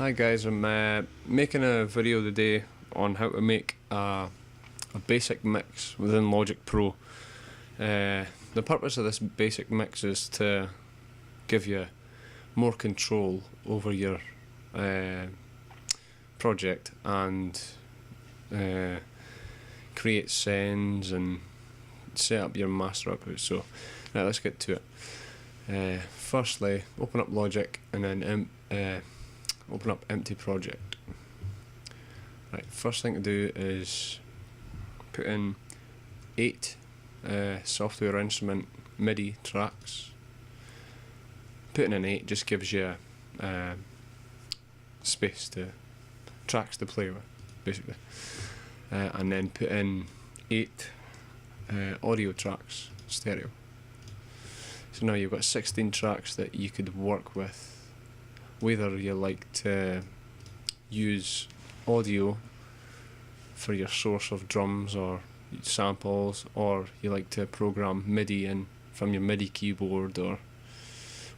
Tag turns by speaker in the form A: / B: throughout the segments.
A: Hi guys, I'm making a video today on how to make a basic mix within Logic Pro. The purpose of this basic mix is to give you more control over your project and create sends and set up your master output. So now let's get to it. Firstly, open up Logic and then open up empty project. Right, first thing to do is put in 8 software instrument MIDI tracks. Putting in 8 just gives you space to tracks to play with, basically. And then put in 8 audio tracks, stereo. So now you've got 16 tracks that you could work with, whether you like to use audio for your source of drums or samples, or you like to program MIDI in from your MIDI keyboard or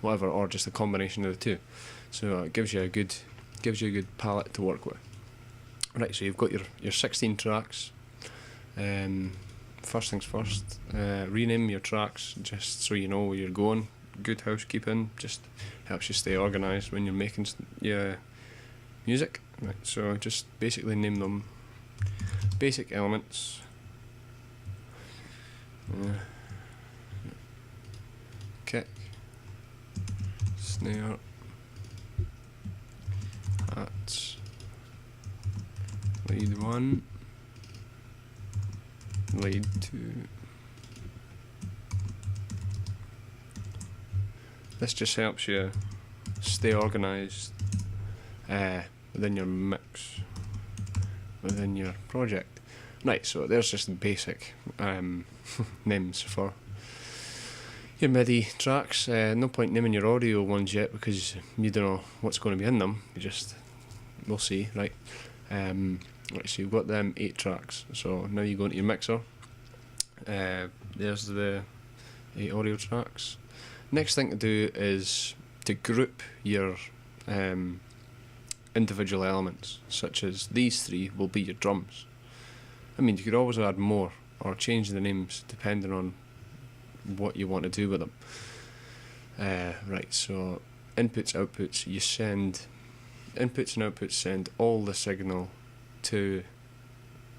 A: whatever, or just a combination of the two. So it gives you a good palette to work with. Right, so you've got your 16 tracks. First things first, rename your tracks just so you know where you're going. Good housekeeping just helps you stay organised when you're making your music. Right, so just basically name them basic elements. Kick, snare, hats, lead 1, lead 2. This just helps you stay organised within your mix, within your project. Right, so there's just the basic names for your MIDI tracks. No point naming your audio ones yet because you don't know what's going to be in them. We'll see, right? Right, so you've got them 8 tracks. So now you go into your mixer. There's the 8 audio tracks. Next thing to do is to group your individual elements, such as these 3 will be your drums. I mean, you could always add more or change the names depending on what you want to do with them. Right, so inputs, outputs, you send inputs and outputs, send all the signal to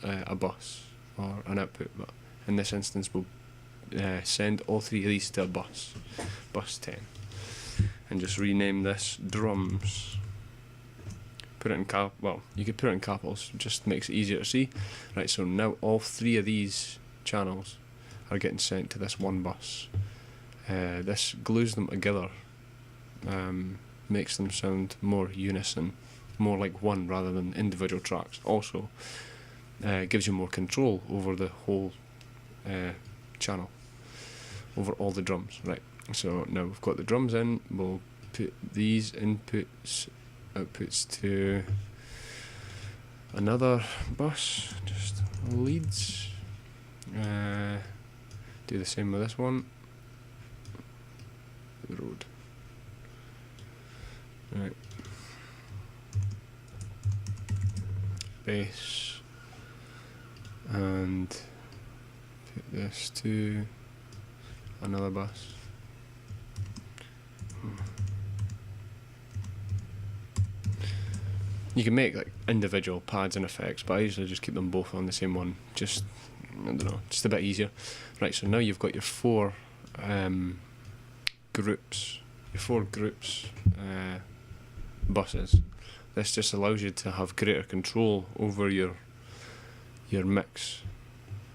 A: a bus or an output, but in this instance we'll send all 3 of these to a bus 10, and just rename this drums. Put it in you could put it in capitals, just makes it easier to see. Right, so now all 3 of these channels are getting sent to this one bus. This glues them together, makes them sound more unison, more like one rather than individual tracks. Also gives you more control over the whole channel, over all the drums. Right, so now we've got the drums in, we'll put these inputs, outputs to another bus, just leads. Do the same with this one. The road. Right. Bass. And put this to another bus. You can make like individual pads and effects, but I usually just keep them both on the same one. Just, I don't know, just a bit easier. Right, so now you've got your 4 groups. Your 4 groups buses. This just allows you to have greater control over your mix.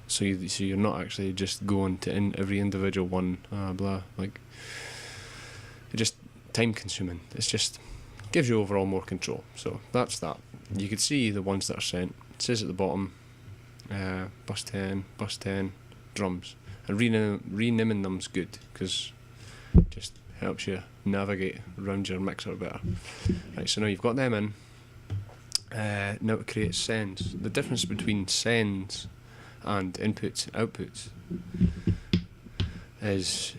A: So you're not actually just going to every individual one, like it's just time consuming. It's just gives you overall more control. So that's that. You can see the ones that are sent. It says at the bottom, bus 10, drums. And renaming them's good because it just helps you navigate around your mixer better. Right, so now you've got them in. Now to create sends. The difference between sends and inputs and outputs is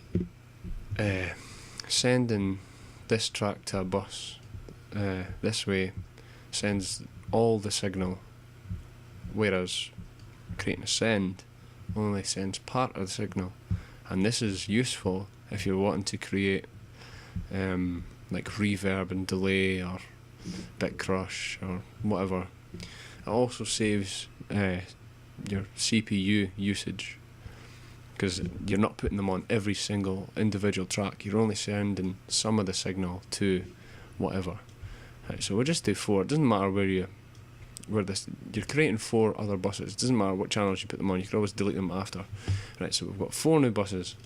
A: sending this track to a bus this way sends all the signal, whereas creating a send only sends part of the signal. And this is useful if you're wanting to create like reverb and delay or bit crush or whatever. It also saves your CPU usage, because you're not putting them on every single individual track. You're only sending some of the signal to whatever. Right, so we'll just do 4. It doesn't matter you're creating 4 other buses. It doesn't matter what channels you put them on. You can always delete them after. Right, so we've got 4 new buses.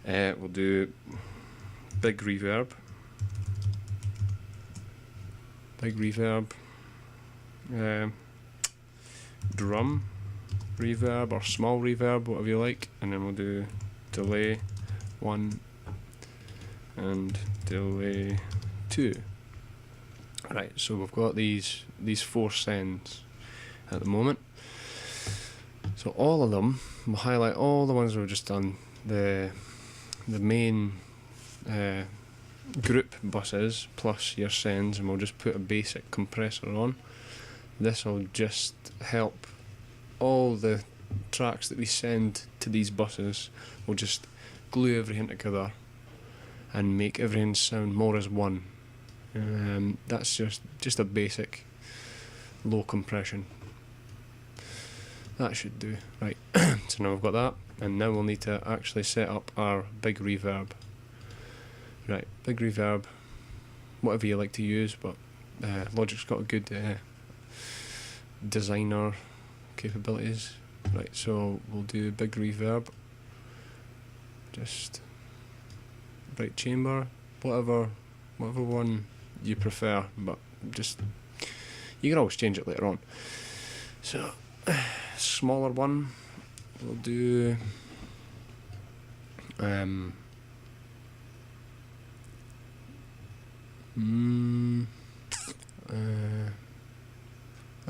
A: We'll do big reverb, drum reverb or small reverb, whatever you like, and then we'll do delay 1 and delay 2. Right, so we've got these 4 sends at the moment. So all of them, we'll highlight all the ones we've just done. The main group buses plus your sends, and we'll just put a basic compressor on. This will just help all the tracks that we send to these buses. We'll just glue everything together and make everything sound more as one. That's just a basic low compression. That should do. Right, so now we've got that, and now we'll need to actually set up our big reverb. Right, big reverb, whatever you like to use, but Logic's got a good designer capabilities. Right, so we'll do big reverb, just bright chamber, whatever one you prefer, but just you can always change it later on. So smaller one, we'll do I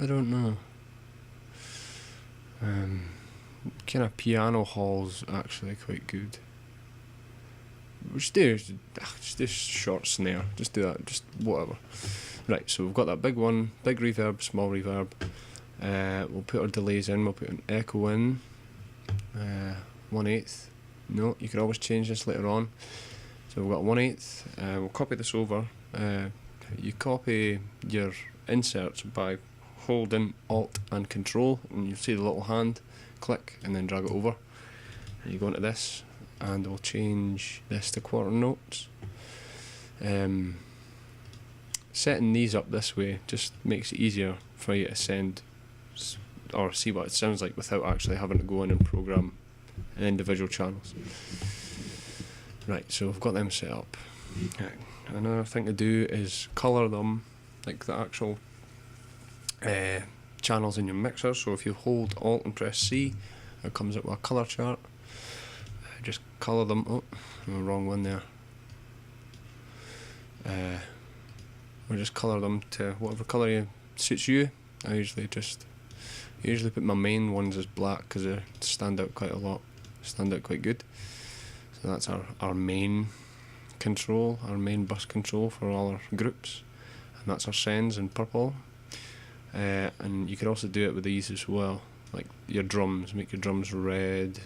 A: don't know. Kind of piano hall's actually quite good. Just do short snare. Just do that. Just whatever. Right. So we've got that big one, big reverb, small reverb. We'll put our delays in. We'll put an echo in. 1/8. No, you can always change this later on. So we've got 1/8. We'll copy this over. You copy your inserts by holding Alt and Control, and you'll see the little hand. Click and then drag it over. And you go into this, and we'll change this to quarter notes. Setting these up this way just makes it easier for you to send or see what it sounds like without actually having to go in and program individual channels. Right, so we've got them set up. Another thing to do is colour them, like the actual channels in your mixer. So if you hold Alt and press C, it comes up with a colour chart. Just colour them. Oh, wrong one there. We'll just colour them to whatever colour suits you. I usually put my main ones as black because they stand out quite a lot, stand out quite good. So that's our main control, our main bus control for all our groups, and that's our sends in purple. And you can also do it with these as well, like your drums. Make your drums red,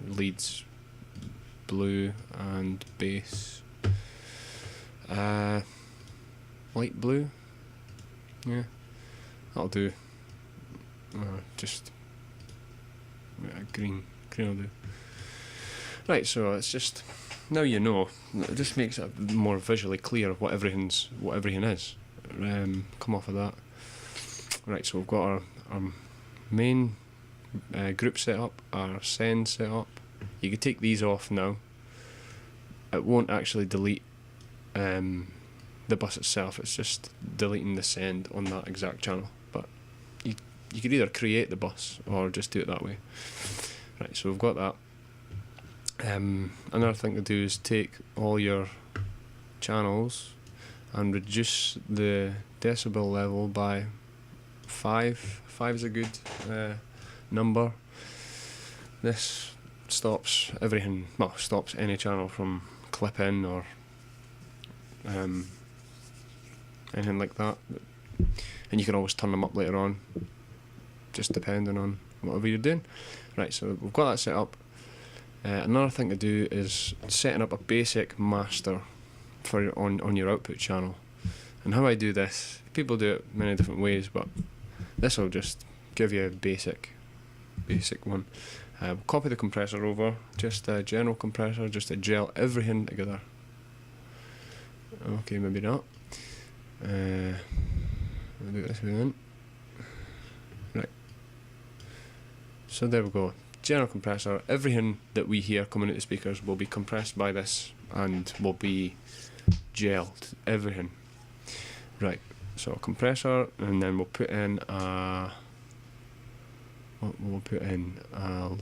A: leads blue, and bass light blue. Yeah, that'll do. Just green will do. Right, so it's just, now you know, it just makes it more visually clear what everything is. Come off of that. Right, so we've got our main group set up, our send set up. You can take these off now. It won't actually delete the bus itself, it's just deleting the send on that exact channel. But you could either create the bus or just do it that way. Right, so we've got that. Another thing to do is take all your channels and reduce the decibel level by 5. 5 is a good number. This stops everything, well, stops any channel from clipping or anything like that. And you can always turn them up later on, just depending on whatever you're doing. Right, so we've got that set up. Another thing to do is setting up a basic master for on your output channel. And how I do this, people do it many different ways, but this will just give you a basic one. Copy the compressor over, just a general compressor, just to gel everything together. Okay, maybe not. I'll do it this way then. Right. So there we go. General compressor, everything that we hear coming out the speakers will be compressed by this and will be gelled, everything. Right, so compressor, and then we'll put in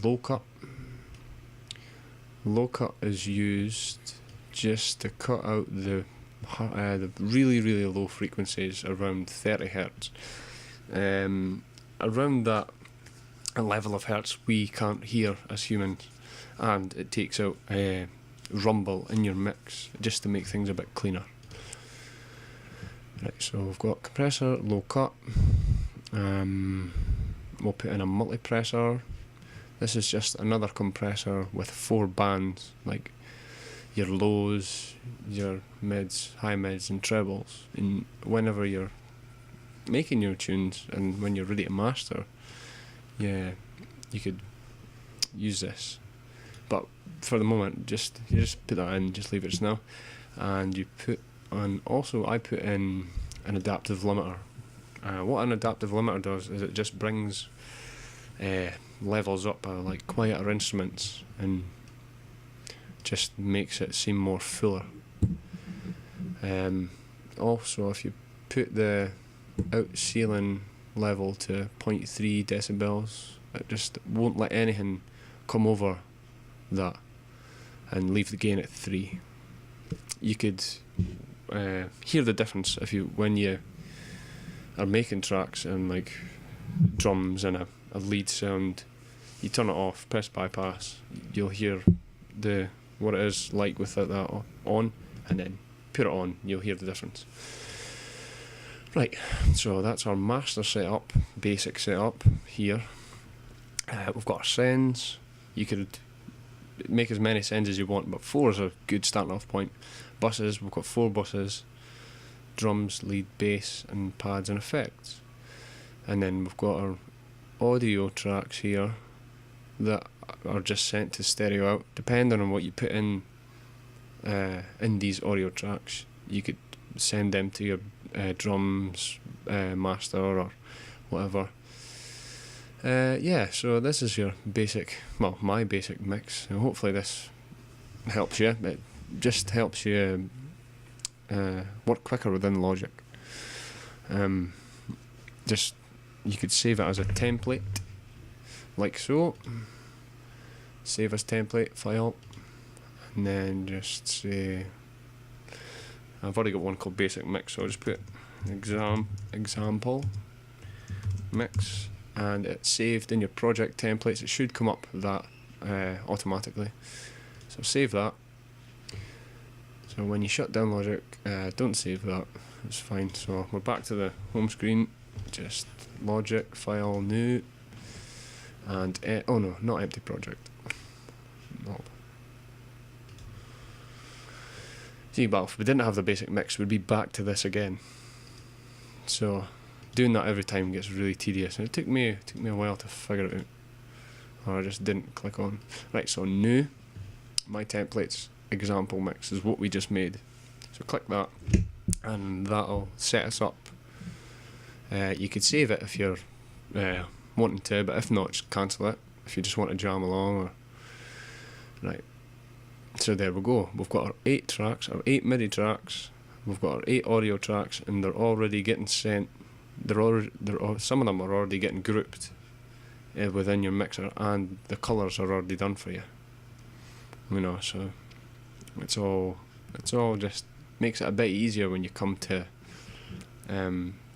A: low cut. Low cut is used just to cut out the really, really low frequencies around 30 hertz. Around that a level of hertz we can't hear as humans, and it takes out rumble in your mix just to make things a bit cleaner. Right, so we've got compressor, low cut. We'll put in a multipressor. This is just another compressor with 4 bands, like your lows, your mids, high mids and trebles. And whenever you're making your tunes and when you're ready to master, yeah, you could use this. But for the moment, you just put that in, just leave it as now. And you put on, also I put in an adaptive limiter. What an adaptive limiter does is it just brings levels up like quieter instruments and just makes it seem more fuller. Also, if you put the out ceiling level to 0.3 decibels, it just won't let anything come over that, and leave the gain at 3. You could hear the difference when you are making tracks and like drums and a lead sound. You turn it off, press bypass, you'll hear what it is like without that on, and then put it on, you'll hear the difference. Right, so that's our master setup, basic setup here. We've got our sends. You could make as many sends as you want, but 4 is a good starting off point. Buses, we've got 4 buses, drums, lead, bass and pads and effects. And then we've got our audio tracks here that are just sent to stereo out. Depending on what you put in these audio tracks, you could send them to your drums master or whatever. Yeah, so this is your basic, well, my basic mix, and hopefully this helps you. It just helps you work quicker within Logic. Just, you could save it as a template, like so. Save as template file, and then just say, I've already got one called basic mix, so I'll just put example mix, and it's saved in your project templates. It should come up that automatically, so save that. So when you shut down Logic, don't save that, it's fine. So we're back to the home screen, just Logic, file, new, and oh no, not empty project. No. See, but if we didn't have the basic mix, we'd be back to this again. So doing that every time gets really tedious, and it took me a while to figure it out, or I just didn't click on. Right, so new, my templates example mix is what we just made. So click that, and that'll set us up. You could save it if you're wanting to, but if not, just cancel it if you just want to jam along. Or right. So there we go. We've got our 8 tracks, our 8 MIDI tracks. We've got our 8 audio tracks, and they're already getting sent. Some of them are already getting grouped within your mixer, and the colours are already done for you. You know, so it's all just makes it a bit easier when you come to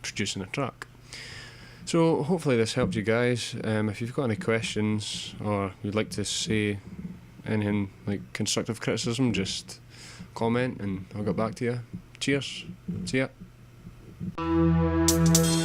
A: producing a track. So hopefully this helped you guys. If you've got any questions or you'd like to say anything like constructive criticism, just comment and I'll get back to you. Cheers. See ya. you.